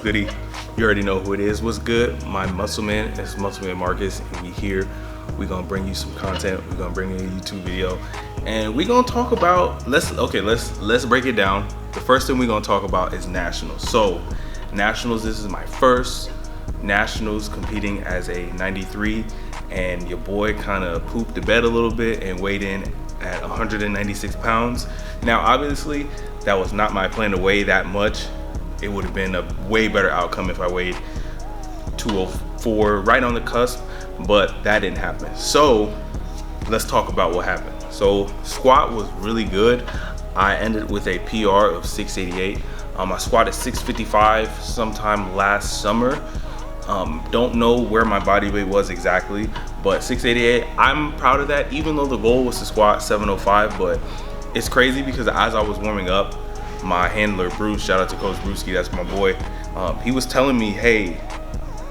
what's goody? You already know who it is. What's good? My MuscleMen, it's MuscleMen Marcus, and we here. We're gonna bring you some content. We're gonna bring you a YouTube video, and we're gonna talk about. Let's break it down. The first thing we're gonna talk about is nationals. So, nationals. This is my first nationals competing as a 93, and your boy kind of pooped the bed a little bit and weighed in at 196 pounds. Now, obviously, that was not my plan to weigh that much. It would have been a way better outcome if I weighed 204, right on the cusp, but that didn't happen. So let's talk about what happened. So squat was really good. I ended with a PR of 688. I squatted 655 sometime last summer. Don't know where my body weight was exactly, but 688, I'm proud of that, even though the goal was to squat 705. But it's crazy because as I was warming up, my handler Bruce, shout out to Coach Brewski, that's my boy, he was telling me, hey,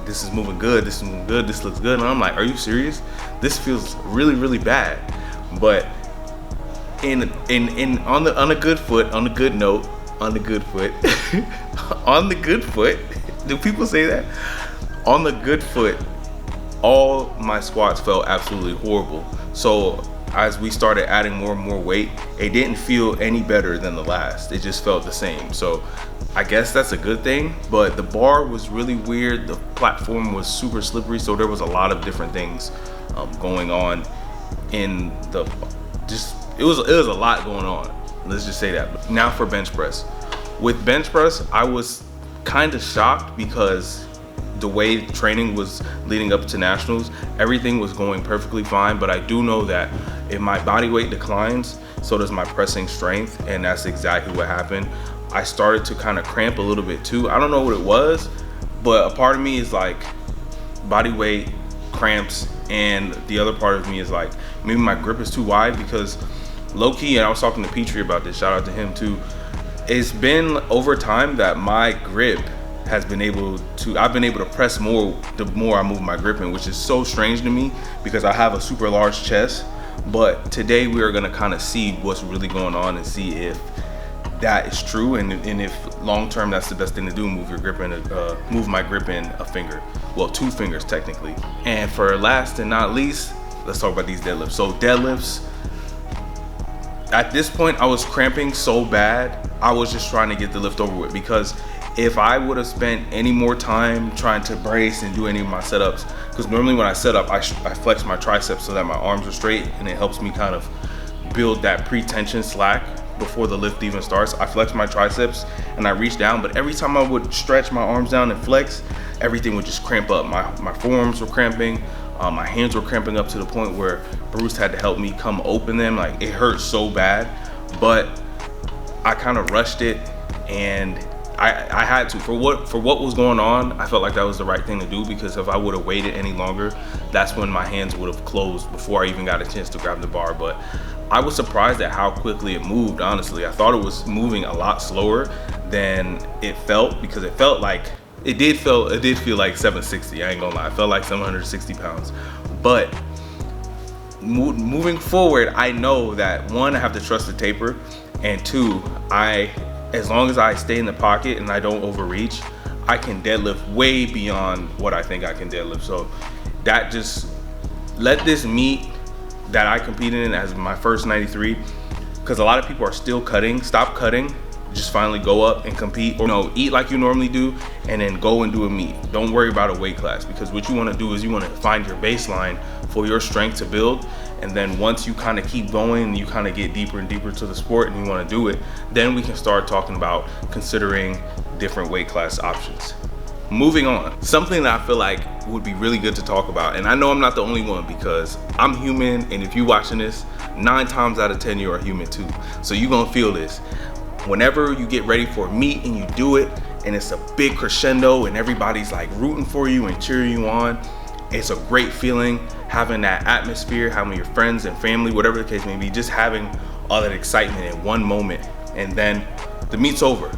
this is moving good, this is moving good, this looks good. And I'm like, are you serious? This feels really, really bad. But on a good foot, on a good note, on the good foot, on the good foot, do people say that? On the good foot, all my squats felt absolutely horrible. So as we started adding more and more weight, it didn't feel any better than the last. It just felt the same. So I guess that's a good thing, but the bar was really weird. The platform was super slippery. So there was a lot of different things going on in the, it was a lot going on. Let's just say that. Now for bench press. With bench press, I was kind of shocked because the way training was leading up to nationals, everything was going perfectly fine. But I do know that if my body weight declines, so does my pressing strength, and that's exactly what happened. I started to kind of cramp a little bit too. I don't know what it was, but a part of me is like body weight, cramps, and the other part of me is like maybe my grip is too wide, because low key, and I was talking to Petrie about this, shout out to him too, it's been over time that my grip has been I've been able to press more the more I move my grip in, which is so strange to me because I have a super large chest. But today we are gonna kind of see what's really going on and see if that is true, and if long term that's the best thing to do, move your grip in, move my grip in a finger, well, 2 fingers technically. And for last and not least, let's talk about these deadlifts. So deadlifts, at this point I was cramping so bad, I was just trying to get the lift over with, because if I would have spent any more time trying to brace and do any of my setups, because normally when I set up, I flex my triceps so that my arms are straight, and it helps me kind of build that pre-tension slack before the lift even starts. I flex my triceps and I reach down, but every time I would stretch my arms down and flex, everything would just cramp up. My forearms were cramping, my hands were cramping up to the point where Bruce had to help me come open them. Like, it hurt so bad, but I kind of rushed it, and I had to, for what was going on. I felt like that was the right thing to do, because if I would have waited any longer, that's when my hands would have closed before I even got a chance to grab the bar. But I was surprised at how quickly it moved, honestly. I thought it was moving a lot slower than it felt, because it felt like, it did feel like 760, I ain't gonna lie. It felt like 760 pounds. But moving forward, I know that 1, I have to trust the taper, and 2, as long as I stay in the pocket and I don't overreach, I can deadlift way beyond what I think I can deadlift. So that just let this meet that I competed in as my first 93, because a lot of people are still cutting. Stop cutting, just finally go up and compete, or eat like you normally do and then go and do a meet. Don't worry about a weight class, because what you want to do is you want to find your baseline for your strength to build. And then once you kind of keep going and you kind of get deeper and deeper to the sport and you want to do it, then we can start talking about considering different weight class options. Moving on, something that I feel like would be really good to talk about, and I know I'm not the only one, because I'm human, and if you're watching this, 9 times out of 10 you are human too. So you're gonna feel this. Whenever you get ready for a meet and you do it, and it's a big crescendo and everybody's like rooting for you and cheering you on, it's a great feeling, having that atmosphere, having your friends and family, whatever the case may be, just having all that excitement in one moment, and then the meet's over.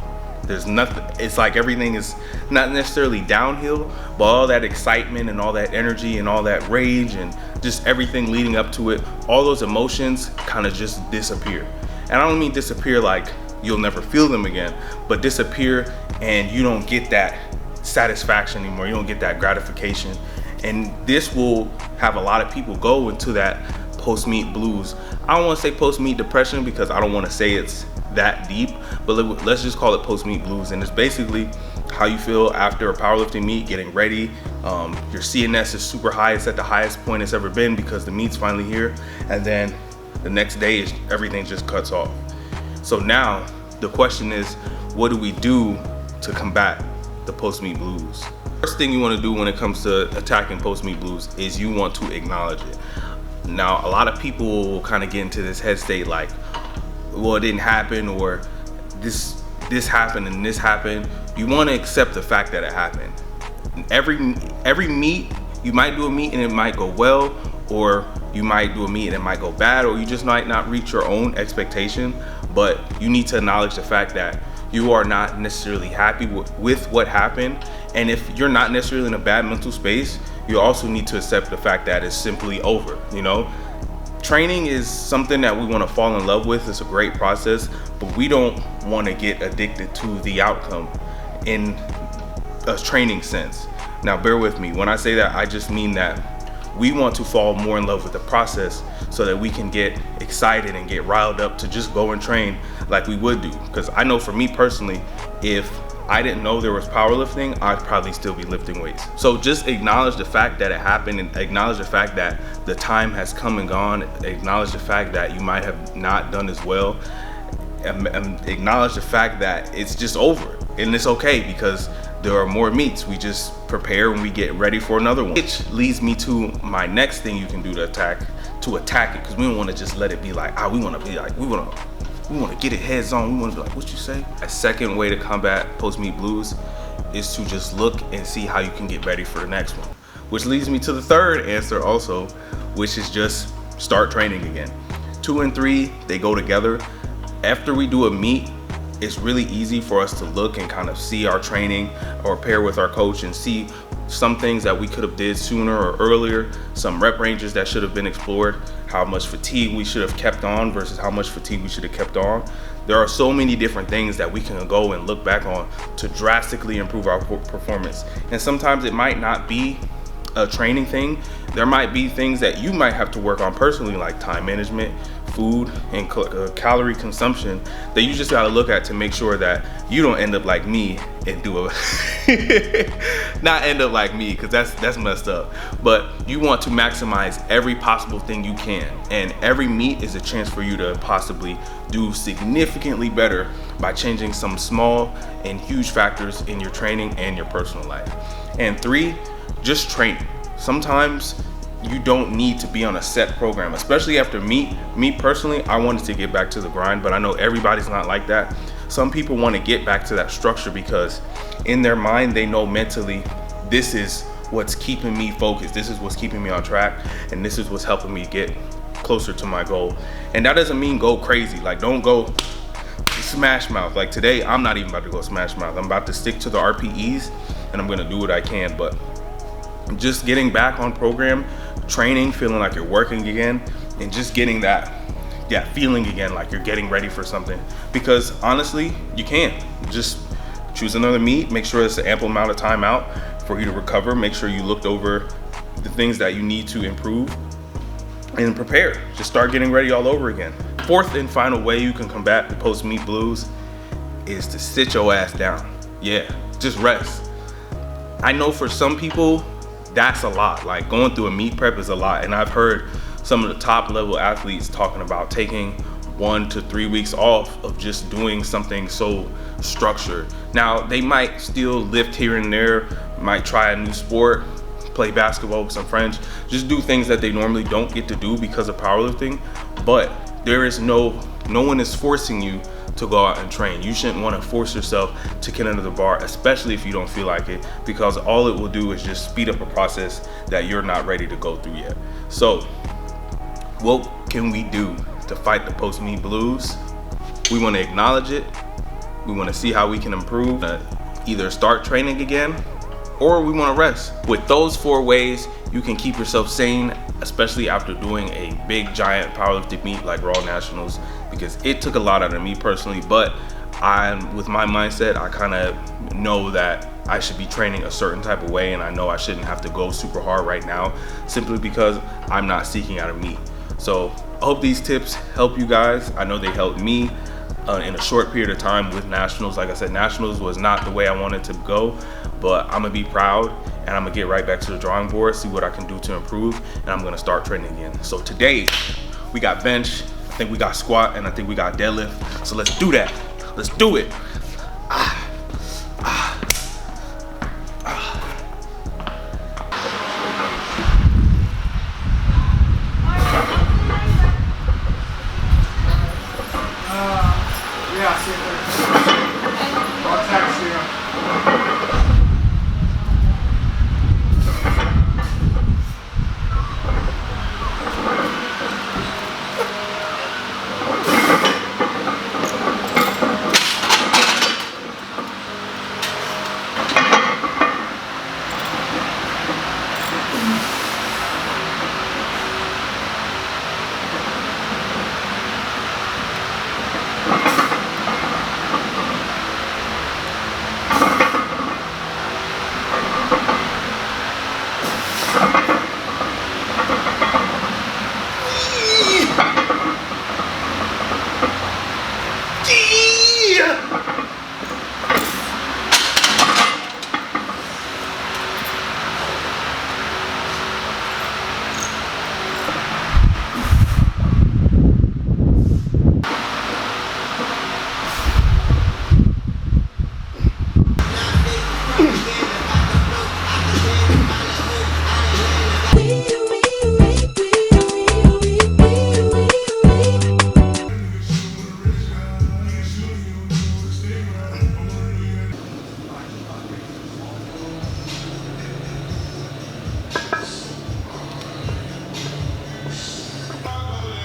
There's nothing, it's like everything is not necessarily downhill, but all that excitement and all that energy and all that rage and just everything leading up to it, all those emotions kind of just disappear. And I don't mean disappear like you'll never feel them again, but disappear and you don't get that satisfaction anymore. You don't get that gratification. And this will have a lot of people go into that post-meet blues. I don't want to say post-meet depression because I don't want to say it's that deep, but let's just call it post-meet blues. And it's basically how you feel after a powerlifting meet, getting ready. Your CNS is super high. It's at the highest point it's ever been because the meet's finally here. And then the next day, everything just cuts off. So now the question is, what do we do to combat the post-meet blues? First thing you want to do when it comes to attacking post-meet blues is you want to acknowledge it. Now, a lot of people will kind of get into this head state like, well, it didn't happen, or this happened and this happened. You want to accept the fact that it happened. Every meet, you might do a meet and it might go well, or you might do a meet and it might go bad, or you just might not reach your own expectation. But you need to acknowledge the fact that you are not necessarily happy with what happened. And if you're not necessarily in a bad mental space, you also need to accept the fact that it's simply over. You know, training is something that we want to fall in love with. It's a great process, but we don't want to get addicted to the outcome in a training sense. Now, bear with me. When I say that, I just mean that we want to fall more in love with the process so that we can get excited and get riled up to just go and train like we would do. Because I know for me personally, if I didn't know there was powerlifting, I'd probably still be lifting weights. So just acknowledge the fact that it happened, and acknowledge the fact that the time has come and gone. Acknowledge the fact that you might have not done as well. Acknowledge the fact that it's just over, and it's okay because there are more meets. We just prepare and we get ready for another one. Which leads me to my next thing you can do to attack it, because we don't want to just let it be like, we want to get it heads on. We want to be like, what you say? A second way to combat post-meet blues is to just look and see how you can get ready for the next one. Which leads me to the third answer also, which is just start training again. 2 and 3, they go together. After we do a meet, it's really easy for us to look and kind of see our training or pair with our coach and see some things that we could have did sooner or earlier, some rep ranges that should have been explored, how much fatigue we should have kept on versus how much fatigue we should have kept on. There are so many different things that we can go and look back on to drastically improve our performance. And sometimes it might not be a training thing. There might be things that you might have to work on personally, like time management, food, and calorie consumption, that you just got to look at to make sure that you don't end up like me and do a not end up like me, because that's messed up. But you want to maximize every possible thing you can, and every meet is a chance for you to possibly do significantly better by changing some small and huge factors in your training and your personal life. And 3, just training. Sometimes you don't need to be on a set program, especially after meet. Me personally, I wanted to get back to the grind, but I know everybody's not like that. Some people want to get back to that structure because in their mind, they know mentally, this is what's keeping me focused. This is what's keeping me on track. And this is what's helping me get closer to my goal. And that doesn't mean go crazy. Like, don't go smash mouth. Like today, I'm not even about to go smash mouth. I'm about to stick to the RPEs and I'm going to do what I can. But just getting back on program, training, feeling like you're working again, and just getting that feeling again, like you're getting ready for something. Because honestly, you can just choose another meet, make sure it's an ample amount of time out for you to recover, make sure you looked over the things that you need to improve, and prepare. Just start getting ready all over again. Fourth and final way you can combat the post-meet blues is to sit your ass down. Yeah, just rest. I know for some people, that's a lot. Like, going through a meet prep is a lot. And I've heard some of the top level athletes talking about taking 1 to 3 weeks off of just doing something so structured. Now, they might still lift here and there, might try a new sport, play basketball with some friends, just do things that they normally don't get to do because of powerlifting. But there is no one is forcing you to go out and train. You shouldn't want to force yourself to get under the bar, especially if you don't feel like it, because all it will do is just speed up a process that you're not ready to go through yet. So what can we do to fight the post-meet blues? We want to acknowledge it. We want to see how we can improve, either start training again, or we want to rest. With those 4 ways, you can keep yourself sane, especially after doing a big giant powerlifting meet like Raw Nationals, because it took a lot out of me personally. But with my mindset, I kind of know that I should be training a certain type of way, and I know I shouldn't have to go super hard right now simply because I'm not seeking out a meet. So I hope these tips help you guys. I know they helped me in a short period of time with nationals. Like I said, nationals was not the way I wanted to go, but I'm gonna be proud and I'm gonna get right back to the drawing board, see what I can do to improve, and I'm gonna start training again. So today we got bench, I think we got squat, and I think we got deadlift. So let's do that. Let's do it.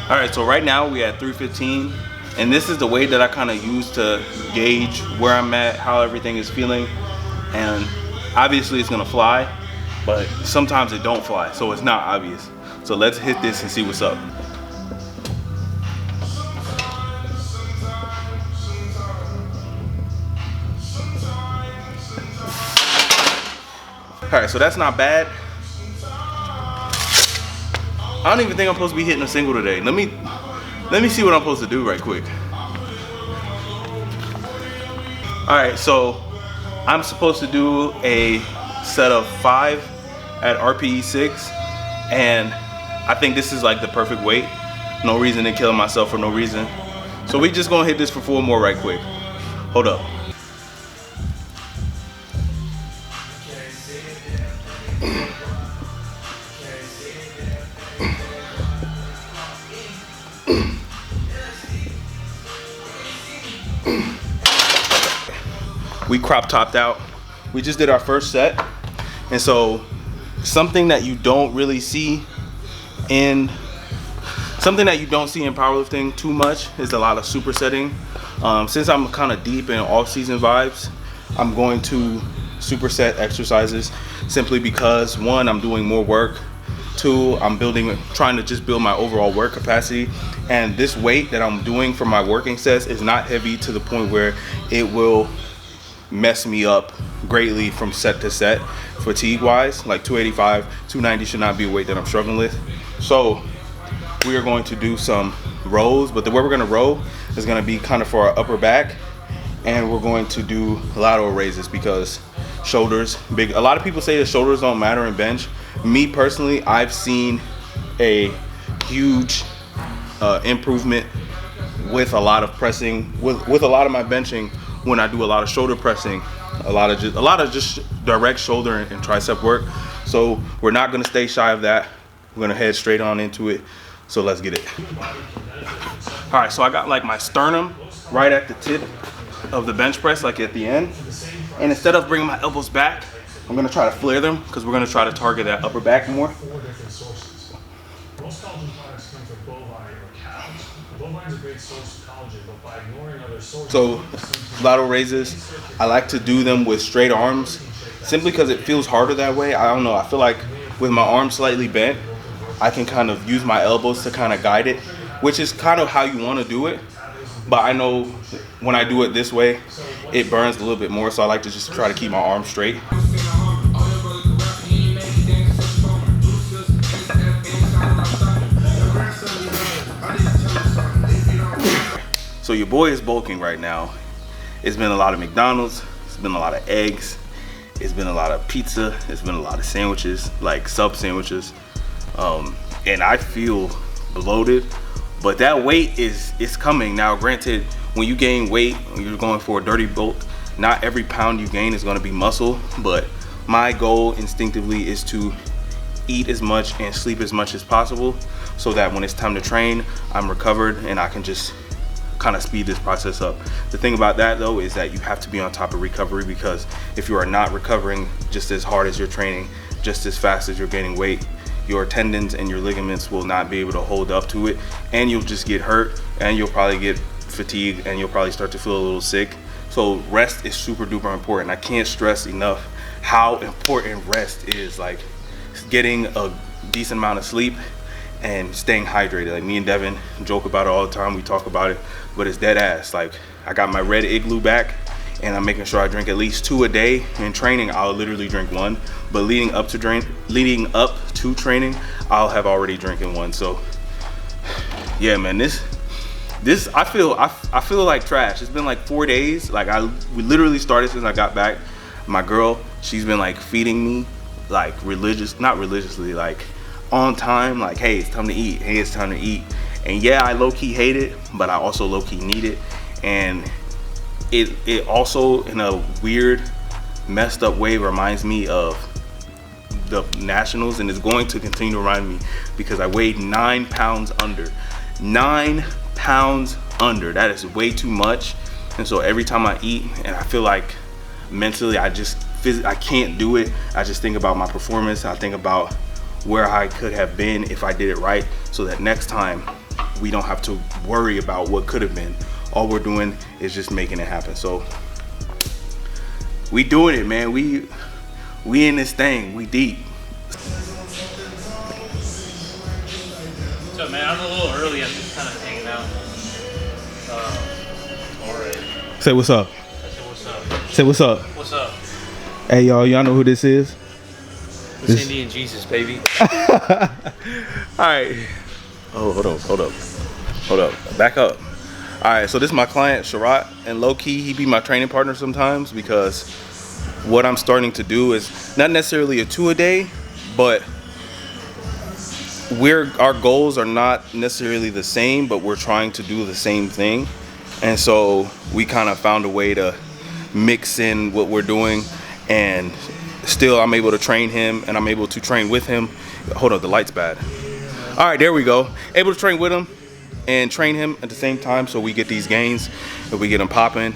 All right, so right now we at 315, and this is the weight that I kind of use to gauge where I'm at, how everything is feeling, and obviously it's gonna fly, but sometimes it don't fly, so it's not obvious. So let's hit this and see what's up. All right, so that's not bad. I don't even think I'm supposed to be hitting a single today. Let me see what I'm supposed to do right quick. All right, so I'm supposed to do a set of 5 at RPE 6, and I think this is like the perfect weight. No reason to kill myself for no reason. So we just gonna hit this for 4 more right quick. Hold up. We crop topped out. We just did our first set, and so something that you don't see in powerlifting too much is a lot of supersetting. Since I'm kind of deep in off-season vibes, I'm going to superset exercises simply because 1, I'm doing more work. 2, I'm trying to just build my overall work capacity, and this weight that I'm doing for my working sets is not heavy to the point where it will mess me up greatly from set to set fatigue wise. Like 285, 290 should not be a weight that I'm struggling with. So we are going to do some rows, but the way we're going to row is going to be kind of for our upper back, and we're going to do lateral raises because shoulders big. A lot of people say the shoulders don't matter in bench. Me personally, I've seen a huge improvement with a lot of pressing, with a lot of my benching when I do a lot of shoulder pressing, a lot of just direct shoulder and tricep work. So we're not gonna stay shy of that. We're gonna head straight on into it. So let's get it. All right, so I got like my sternum right at the tip of the bench press, like at the end. And instead of bringing my elbows back, I'm gonna try to flare them because we're gonna try to target that upper back more. Most collagen products come from bovine or cows. Bovine's a great source of collagen, but by ignoring other sources. So lateral raises, I like to do them with straight arms simply because it feels harder that way. I don't know, I feel like with my arms slightly bent, I can kind of use my elbows to kind of guide it, which is kind of how you want to do it. but I know when I do it this way, it burns a little bit more, so I like to just try to keep my arm straight. So your boy is bulking right now. It's been a lot of McDonald's, it's been a lot of eggs, it's been a lot of pizza, it's been a lot of sandwiches, like sub sandwiches. And I feel bloated, but that weight is coming. Now granted, when you gain weight, when you're going for a dirty bulk, not every pound you gain is going to be muscle, but my goal instinctively is to eat as much and sleep as much as possible so that when it's time to train, I'm recovered and I can just kind of speed this process up. The thing about that though is that you have to be on top of recovery, because if you are not recovering just as hard as you're training, just as fast as you're gaining weight, your tendons and your ligaments will not be able to hold up to it, and you'll just get hurt, and you'll probably get fatigued, and you'll probably start to feel a little sick. So rest is super duper important. I can't stress enough how important rest is. Like getting a decent amount of sleep and staying hydrated. Like me and Devin joke about it all the time, we talk about it, but it's dead ass. Like I got my red igloo back and I'm making sure I drink at least 2 a day. In training, I'll literally drink 1, but leading up to training, I'll have already drinking 1. So yeah, man, this I feel like trash. It's been like 4 days. Like we literally started since I got back. My girl, she's been like feeding me like not religiously, like on time, like hey, it's time to eat, hey, it's time to eat. And yeah, I low-key hate it, but I also low-key need it. And it also, in a weird, messed up way, reminds me of the nationals, and it's going to continue to remind me because I weighed 9 pounds under. 9 pounds under. That is way too much. And so every time I eat, and I feel like mentally I can't do it, I just think about my performance. I think about where I could have been if I did it right, so that next time we don't have to worry about what could have been. All we're doing is just making it happen. So we doing it, man. We in this thing. We deep. So man, I'm a little early. I'm just kind of hanging out. Alright. Say what's up. I said what's up. Say what's up. What's up? Hey y'all know who this is? It's Indian Jesus, baby. Alright. Oh, hold up. Back up. Alright, so this is my client, Yerrrrr, and low-key, he be my training partner sometimes, because what I'm starting to do is not necessarily a 2 a day, but our goals are not necessarily the same, but we're trying to do the same thing. And so we kind of found a way to mix in what we're doing, and still I'm able to train him and I'm able to train with him. Hold up, the light's bad. All right, there we go. Able to train with him and train him at the same time, so we get these gains and we get them popping.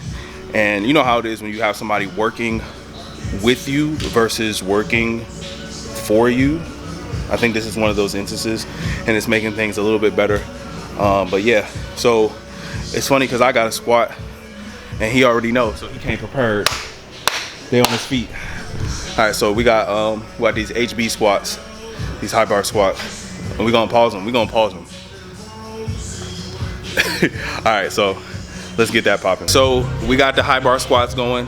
And you know how it is when you have somebody working with you versus working for you. I think this is one of those instances, and it's making things a little bit better. But yeah, so it's funny because I got a squat and he already knows, so he came prepared. They on his feet. All right, so we got these HB squats, these high bar squats, and we're gonna pause them. All right, so let's get that popping. So we got the high bar squats going.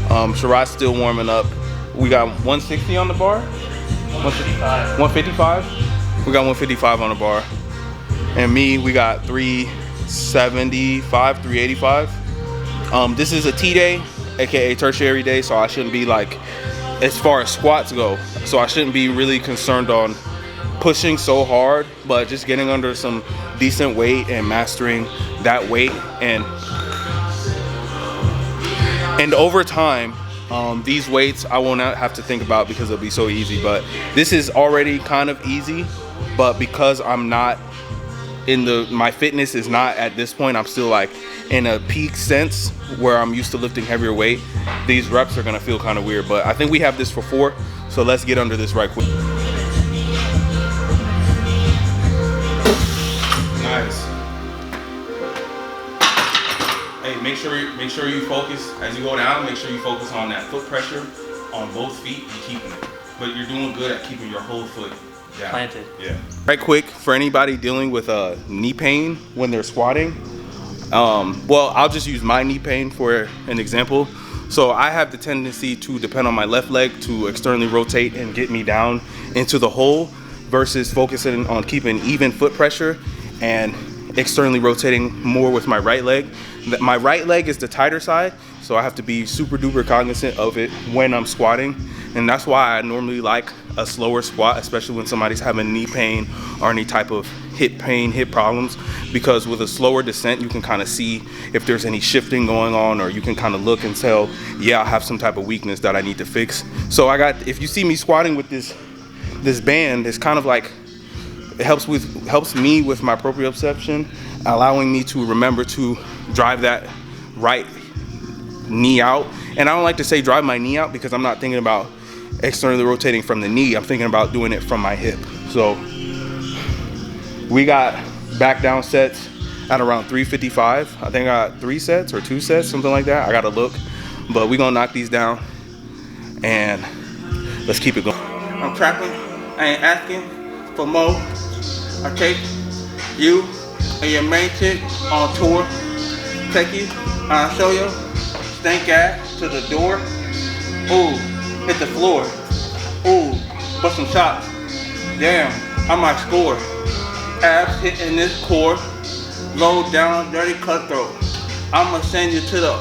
Yerrrr's still warming up. We got 160 on the bar. 155. 155. We got 155 on the bar, and me, we got 375, 385. This is a T day, aka tertiary day, so I shouldn't be like, as far as squats go, so I shouldn't be really concerned on pushing so hard, but just getting under some decent weight and mastering that weight. And over time, these weights I will not have to think about because it'll be so easy. But this is already kind of easy, but because I'm not my fitness is not at this point, I'm still like in a peak sense where I'm used to lifting heavier weight, these reps are gonna feel kind of weird. But I think we have this for 4, so let's get under this right quick. Nice. Hey, make sure you focus as you go down. Make sure you focus on that foot pressure on both feet and keeping it. But you're doing good at keeping your whole foot down. Planted. Yeah. Right quick, for anybody dealing with knee pain when they're squatting, Well, I'll just use my knee pain for an example. So I have the tendency to depend on my left leg to externally rotate and get me down into the hole versus focusing on keeping even foot pressure and externally rotating more with my right leg. My right leg is the tighter side, so I have to be super duper cognizant of it when I'm squatting. And that's why I normally like a slower squat, especially when somebody's having knee pain or any type of hip pain, hip problems, because with a slower descent, you can kind of see if there's any shifting going on, or you can kind of look and tell, yeah, I have some type of weakness that I need to fix. So if you see me squatting with this band, it's kind of like, it helps me with my proprioception, allowing me to remember to drive that right knee out. And I don't like to say drive my knee out because I'm not thinking about externally rotating from the knee. I'm thinking about doing it from my hip. So we got back down sets at around 355. I think I got 3 sets or 2 sets, something like that. I gotta look, but we're gonna knock these down and let's keep it going. I'm trapping, I ain't asking for more. I take you and your main chick on tour. Take you, I'll show you. Stank ass to the door. Ooh, hit the floor. Ooh, put some shots. Damn, I might score. Abs hitting this core. Low down, dirty cutthroat. I'ma send you to the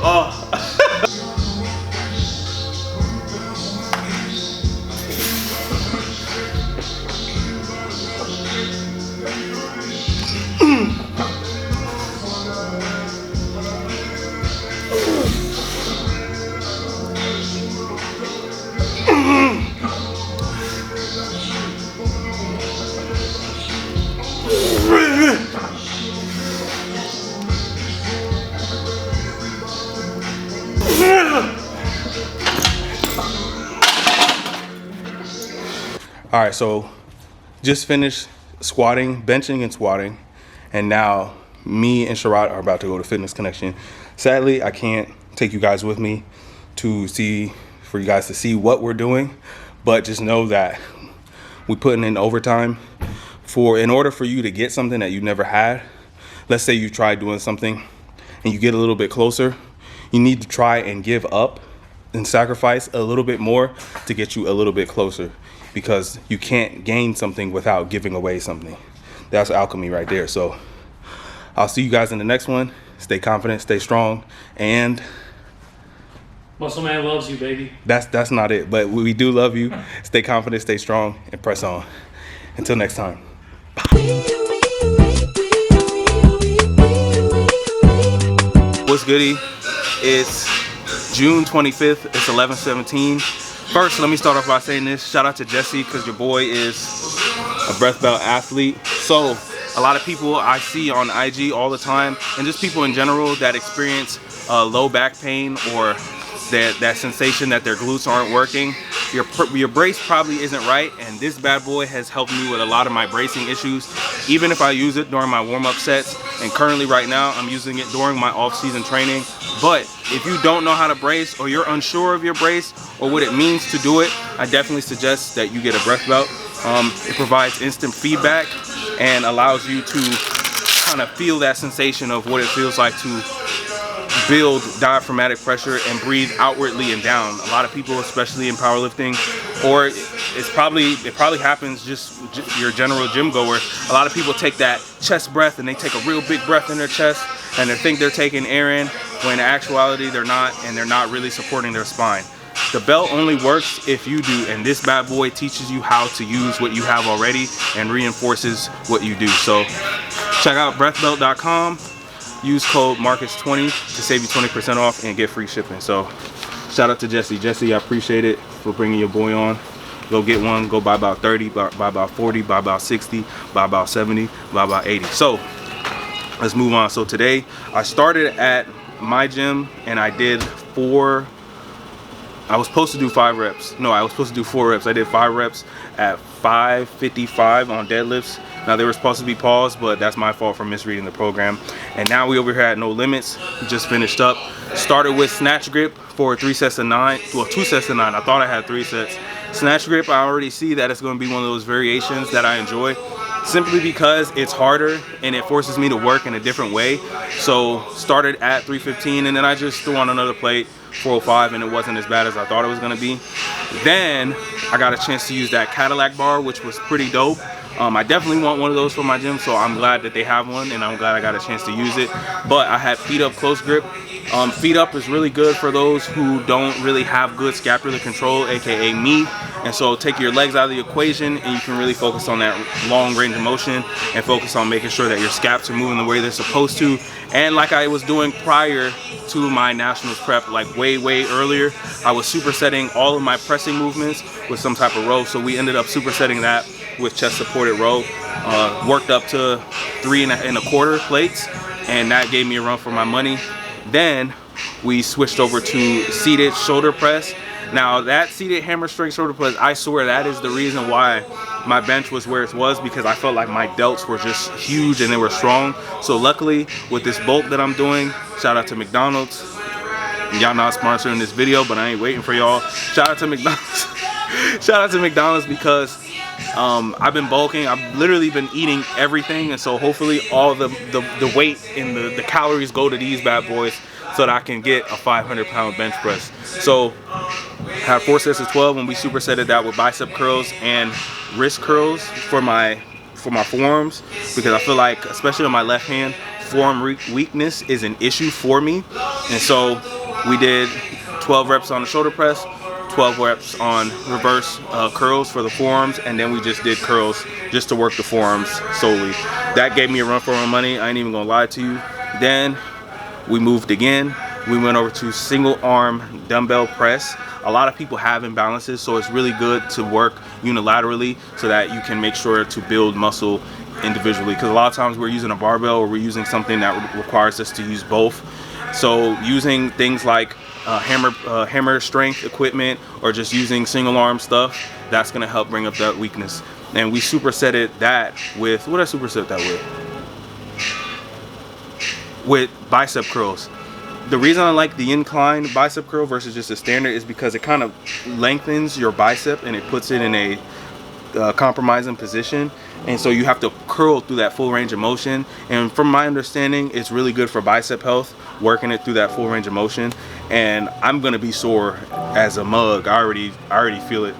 All right, so just finished squatting, benching and squatting, and now me and Sherrod are about to go to Fitness Connection. Sadly, I can't take you guys with me for you guys to see what we're doing, but just know that we're putting in overtime in order for you to get something that you never had. Let's say you try doing something and you get a little bit closer, you need to try and give up and sacrifice a little bit more to get you a little bit closer, because you can't gain something without giving away something. That's alchemy right there. So I'll see you guys in the next one. Stay confident, stay strong, and MuscleMen loves you, baby. that's not it, but we do love you. Stay confident, stay strong, and press on. Until next time. What's goody? It's June 25th. It's 11:17. First, let me start off by saying this. Shout out to Jesse, because your boy is a breath belt athlete. So a lot of people I see on IG all the time, and just people in general that experience low back pain or that sensation that their glutes aren't working, your brace probably isn't right, and this bad boy has helped me with a lot of my bracing issues, even if I use it during my warm-up sets. And currently right now I'm using it during my off-season training. But if you don't know how to brace, or you're unsure of your brace or what it means to do it, I definitely suggest that you get a breath belt. It provides instant feedback and allows you to kind of feel that sensation of what it feels like to build diaphragmatic pressure and breathe outwardly and down. A lot of people, especially in powerlifting, or it probably happens just your general gym goer, a lot of people take that chest breath and they take a real big breath in their chest and they think they're taking air in, when in actuality they're not, and they're not really supporting their spine. The belt only works if you do, and this bad boy teaches you how to use what you have already and reinforces what you do. So check out breathbelt.com. Use code Marcus20 to save you 20% off and get free shipping. So shout out to Jesse. Jesse, I appreciate it for bringing your boy on. Go get one. Go buy about 30, buy about 40, buy about 60, buy about 70, buy about 80. So let's move on. So today I started at my gym and I did I was supposed to do 5 reps. No, I was supposed to do 4 reps. I did 5 reps at 555 on deadlifts. Now they were supposed to be paused, but that's my fault for misreading the program. And now we over here at No Limits. We just finished up. Started with snatch grip for 3 sets of 9. Well, 2 sets of 9. I thought I had 3 sets. Snatch grip, I already see that it's going to be one of those variations that I enjoy. simply because it's harder and it forces me to work in a different way. So started at 315 and then I just threw on another plate, 405, and it wasn't as bad as I thought it was gonna be. Then I got a chance to use that Cadillac bar, which was pretty dope. I definitely want one of those for my gym, so I'm glad that they have one and I'm glad I got a chance to use it. But I had feet up close grip. Feet up is really good for those who don't really have good scapular control, aka me. And so take your legs out of the equation and you can really focus on that long range of motion and focus on making sure that your scaps are moving the way they're supposed to. And like I was doing prior to my nationals prep, like way earlier, I was supersetting all of my pressing movements with some type of row. So we ended up supersetting that with chest supported row. Worked up to 3 1/4 plates, and that gave me a run for my money. Then we switched over to seated shoulder press. Now that seated hammer strength shoulder press, I swear that is the reason why my bench was where it was, because I felt like my delts were just huge and they were strong. So luckily with this bulk that I'm doing, shout out to McDonald's. Y'all not sponsoring this video, but I ain't waiting for y'all. Shout out to McDonald's. Shout out to McDonald's because I've been bulking. I've literally been eating everything, and so hopefully all the weight and the calories go to these bad boys so that I can get a 500-pound bench press. So I had 4 sets of 12 and we supersetted that with bicep curls and wrist curls for my forearms, because I feel like, especially on my left hand, forearm weakness is an issue for me. And so we did 12 reps on the shoulder press, 12 reps on reverse curls for the forearms, and then we just did curls just to work the forearms solely. That gave me a run for my money, I ain't even gonna lie to you. Then we moved again. We went over to single arm dumbbell press. A lot of people have imbalances, so it's really good to work unilaterally so that you can make sure to build muscle individually, because a lot of times we're using a barbell or we're using something that requires us to use both. So using things like hammer strength equipment or just using single arm stuff, that's gonna help bring up that weakness. And we supersetted that with, what did I superset that with? With bicep curls. The reason I like the incline bicep curl versus just a standard is because it kind of lengthens your bicep and it puts it in a compromising position, and so you have to curl through that full range of motion. And from my understanding, it's really good for bicep health, working it through that full range of motion. And I'm gonna be sore as a mug. I already feel it.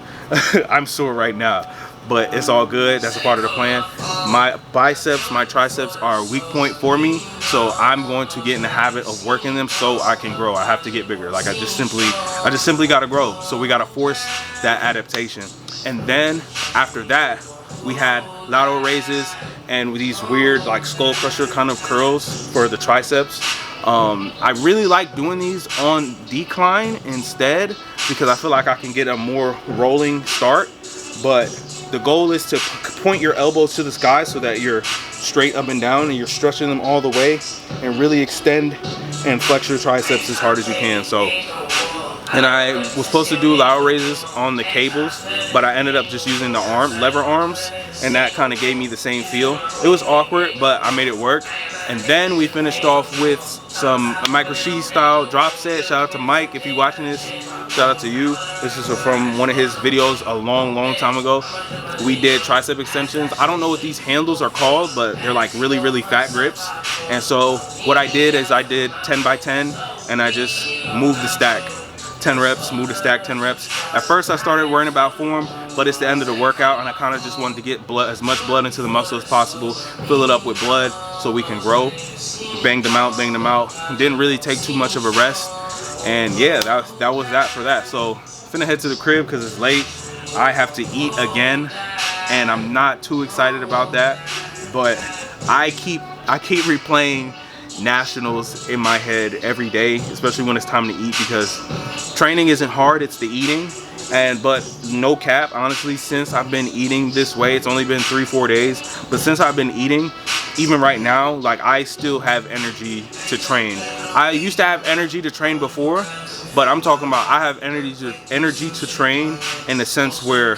I'm sore right now, but it's all good. That's a part of the plan. My biceps, my triceps are a weak point for me, so I'm going to get in the habit of working them so I can grow. I have to get bigger. Like I just simply gotta grow. So we gotta force that adaptation. And then after that, we had lateral raises and these weird like skull crusher kind of curls for the triceps. I really like doing these on decline instead, because I feel like I can get a more rolling start. But the goal is to point your elbows to the sky so that you're straight up and down and you're stretching them all the way, and really extend and flex your triceps as hard as you can. So, and I was supposed to do lateral raises on the cables, but I ended up just using the lever arms, and that kind of gave me the same feel. It was awkward, but I made it work. And then we finished off with some micro sheath style drop set. Shout out to Mike if you're watching this. Shout out to you. This is from one of his videos a long time ago. We did tricep extensions. I don't know what these handles are called, but they're like really fat grips. And so what I did is I did 10 by 10 and I just moved the stack. 10 reps, move the stack, 10 reps. At first I started worrying about form, but it's the end of the workout and I kind of just wanted to get as much blood into the muscle as possible, fill it up with blood so we can grow. Bang them out. Didn't really take too much of a rest. And yeah, that was that for that. So finna head to the crib because it's late. I have to eat again and I'm not too excited about that, but I keep replaying nationals in my head every day, especially when it's time to eat, because training isn't hard, it's the eating. But no cap, honestly, since I've been eating this way, it's only been 3-4 days, but since I've been eating, even right now, like I still have energy to train. I used to have energy to train before, but I'm talking about I have energy to train in the sense where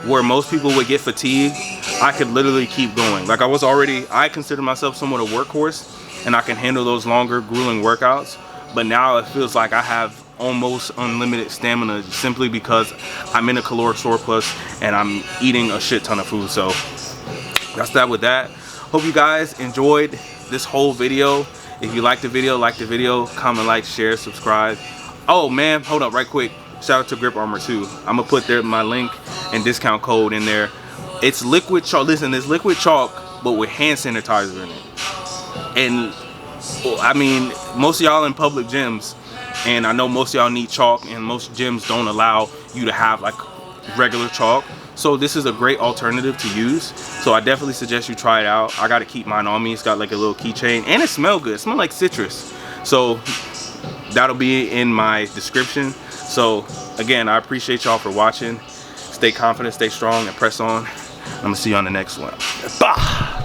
most people would get fatigued, I could literally keep going. Like I consider myself somewhat a workhorse, and I can handle those longer, grueling workouts. But now it feels like I have almost unlimited stamina simply because I'm in a caloric surplus and I'm eating a shit ton of food. So that's that with that. Hope you guys enjoyed this whole video. If you liked the video, comment, like, share, subscribe. Oh man, hold up right quick. Shout out to Grip Armor too. I'm gonna put my link and discount code in there. It's liquid chalk. Listen, it's liquid chalk, but with hand sanitizer in it. And I mean, most of y'all in public gyms, and I know most of y'all need chalk, and most gyms don't allow you to have like regular chalk. So this is a great alternative to use. So I definitely suggest you try it out. I got to keep mine on me. It's got like a little keychain, and it smells good. It smells like citrus. So that'll be in my description. So again, I appreciate y'all for watching. Stay confident, stay strong, and press on. I'm gonna see you on the next one. Bah!